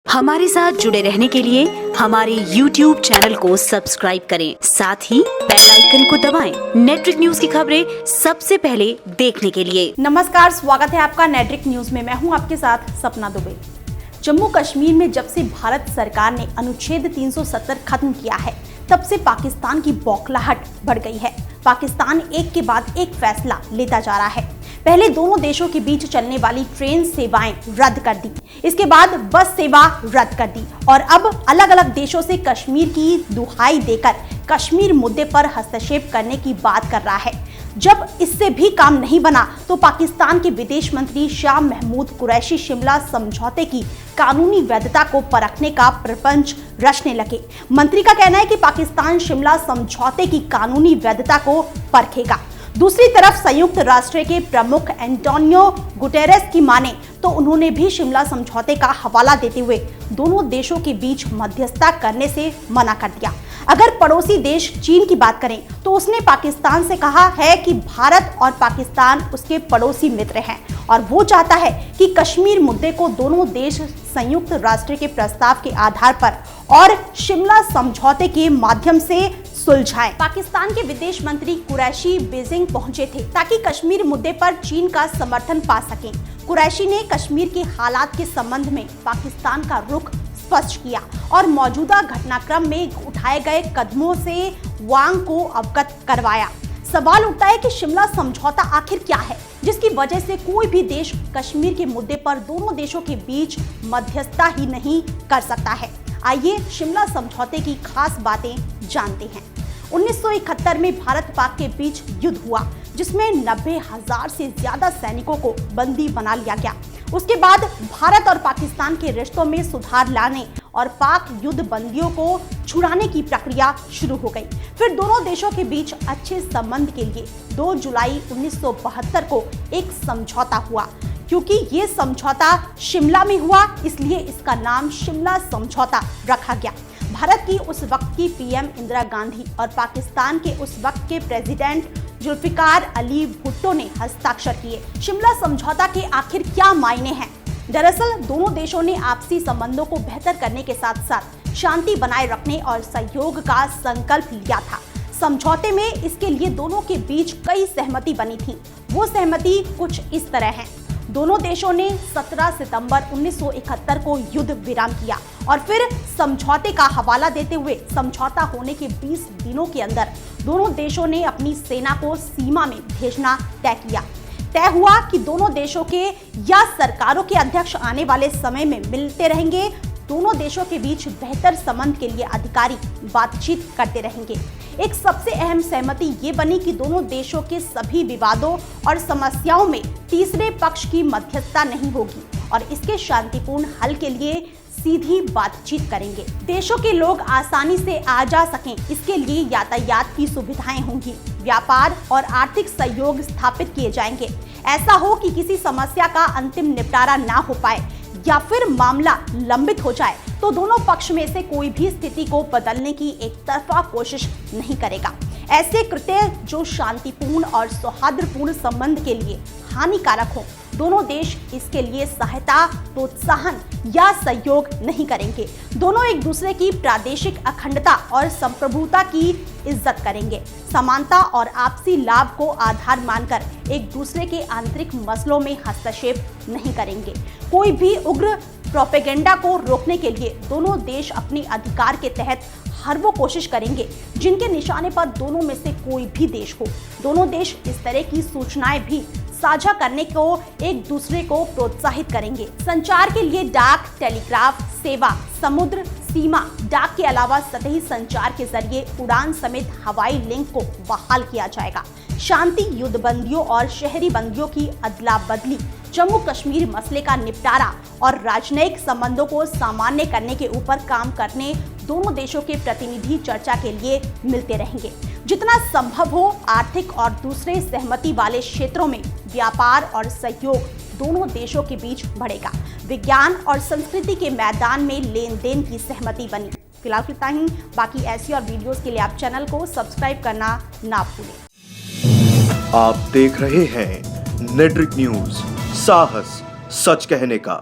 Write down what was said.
हमारे साथ जुड़े रहने के लिए हमारे YouTube चैनल को सब्सक्राइब करें, साथ ही बेल आइकन को दबाएं। नेट्रिक न्यूज की खबरें सबसे पहले देखने के लिए। नमस्कार, स्वागत है आपका नेट्रिक न्यूज में। मैं हूं आपके साथ सपना दुबे। जम्मू कश्मीर में जब से भारत सरकार ने अनुच्छेद 370 खत्म किया है, तब से पाकिस्तान की बौखलाहट बढ़ गई है। पाकिस्तान एक के बाद एक फैसला लेता जा रहा है। पहले दोनों देशों के बीच चलने वाली ट्रेन सेवाएं रद्द कर दी, इसके बाद बस सेवा रद्द कर दी और अब अलग अलग देशों से कश्मीर की दुहाई देकर कश्मीर मुद्दे पर हस्तक्षेप करने की बात कर रहा है। जब इससे भी काम नहीं बना तो पाकिस्तान के विदेश मंत्री शाह महमूद कुरैशी शिमला समझौते की कानूनी वैधता को परखने का प्रपंच रचने लगे। मंत्री का कहना है कि पाकिस्तान शिमला समझौते की कानूनी वैधता को परखेगा। दूसरी तरफ संयुक्त राष्ट्र के प्रमुख एंटोनियो गुटेरेस की माने तो उन्होंने भी शिमला समझौते का हवाला देते हुए दोनों देशों के बीच मध्यस्थता करने से मना कर दिया। अगर पड़ोसी देश चीन की बात करें तो उसने पाकिस्तान से कहा है कि भारत और पाकिस्तान उसके पड़ोसी मित्र हैं और वो चाहता है कि कश्मीर मुद्दे को दोनों देश संयुक्त राष्ट्र के प्रस्ताव के आधार पर और शिमला समझौते के माध्यम से सुलझाएं। पाकिस्तान के विदेश मंत्री कुरैशी बीजिंग पहुंचे थे ताकि कश्मीर मुद्दे पर चीन का समर्थन पा सकें। कुरैशी ने कश्मीर के हालात के संबंध में पाकिस्तान का रुख स्पष्ट किया और मौजूदा घटनाक्रम में उठाए गए कदमों से वांग को अवगत करवाया। सवाल उठता है कि शिमला समझौता आखिर क्या है, जिसकी वजह से कोई भी देश कश्मीर के मुद्दे पर दोनों देशों के बीच मध्यस्थता ही नहीं कर सकता है। आइए शिमला समझौते की खास बातें जानते हैं। 1971 में भारत पाक के बीच युद्ध हुआ, जिसमें 90,000 से ज्यादा सैनिकों को बंदी बना लिया गया। उसके बाद भारत और पाकिस्तान के रिश्तों में सुधार लाने और पाक युद्ध बंदियों को छुड़ाने की प्रक्रिया शुरू हो गई। फिर दोनों देशों के बीच अच्छे संबंध के लिए 2 जुलाई 1972 को एक समझौता हुआ। क्योंकि ये समझौता शिमला में हुआ, इसलिए इसका नाम शिमला समझौता रखा गया। भारत की उस वक्त की पीएम इंदिरा गांधी और पाकिस्तान के उस वक्त के प्रेसिडेंट जुल्फिकार अली भुट्टो ने हस्ताक्षर किए। शिमला समझौता के आखिर क्या मायने हैं? दरअसल दोनों देशों ने आपसी संबंधों को बेहतर करने के साथ साथ शांति बनाए रखने और सहयोग का संकल्प लिया था। समझौते में इसके लिए दोनों के बीच कई सहमति बनी थी। वो सहमति कुछ इस तरह है। दोनों देशों ने 17 सितंबर 1971 को युद्ध विराम किया और फिर समझौते का हवाला देते हुए समझौता होने के 20 दिनों के अंदर दोनों देशों ने अपनी सेना को सीमा में भेजना तय किया। तय हुआ कि दोनों देशों के या सरकारों के अध्यक्ष आने वाले समय में मिलते रहेंगे। दोनों देशों के बीच बेहतर संबंध के लिए अधिकारी बातचीत करते रहेंगे। एक सबसे अहम सहमति ये बनी कि दोनों देशों के सभी विवादों और समस्याओं में तीसरे पक्ष की मध्यस्थता नहीं होगी और इसके शांतिपूर्ण हल के लिए सीधी बातचीत करेंगे। देशों के लोग आसानी से आ जा सकें, इसके लिए यातायात की सुविधाएं होंगी। व्यापार और आर्थिक सहयोग स्थापित किए जाएंगे। ऐसा हो कि किसी समस्या का अंतिम निपटारा ना हो पाए या फिर मामला लंबित हो जाए तो दोनों पक्ष में से कोई भी स्थिति को बदलने की एक तरफा कोशिश नहीं करेगा। ऐसे कृत्य जो शांतिपूर्ण और सौहार्दपूर्ण संबंध के लिए हानिकारक हो, दोनों देश इसके लिए सहायता, प्रोत्साहन या सहयोग नहीं करेंगे। दोनों एक दूसरे की प्रादेशिक अखंडता और संप्रभुता की इज्जत करेंगे। समानता और आपसी लाभ को आधार मानकर एक दूसरे के आंतरिक मसलों में हस्तक्षेप नहीं करेंगे। कोई भी उग्र प्रोपेगेंडा को रोकने के लिए दोनों देश अपने अधिकार के तहत हर वो कोशिश करेंगे जिनके निशाने पर दोनों में से कोई भी देश हो। दोनों देश इस तरह की सूचनाएं भी साझा करने को एक दूसरे को प्रोत्साहित करेंगे। संचार के लिए डाक, टेलीग्राफ सेवा, समुद्र सीमा डाक के अलावा सतही संचार के जरिए उड़ान समेत हवाई लिंक को बहाल किया जाएगा। शांति, युद्ध बंदियों और शहरी बंदियों की अदला बदली, जम्मू कश्मीर मसले का निपटारा और राजनयिक संबंधों को सामान्य करने के ऊपर काम करने दोनों देशों के प्रतिनिधि चर्चा के लिए मिलते रहेंगे। जितना संभव हो आर्थिक और दूसरे सहमति वाले क्षेत्रों में व्यापार और सहयोग दोनों देशों के बीच बढ़ेगा। विज्ञान और संस्कृति के मैदान में लेन देन की सहमति बनी। फिलहाल इतना ही। बाकी ऐसी और वीडियोस के लिए आप चैनल को सब्सक्राइब करना ना भूलें। आप देख रहे हैं नेट्रिक न्यूज, साहस सच कहने का।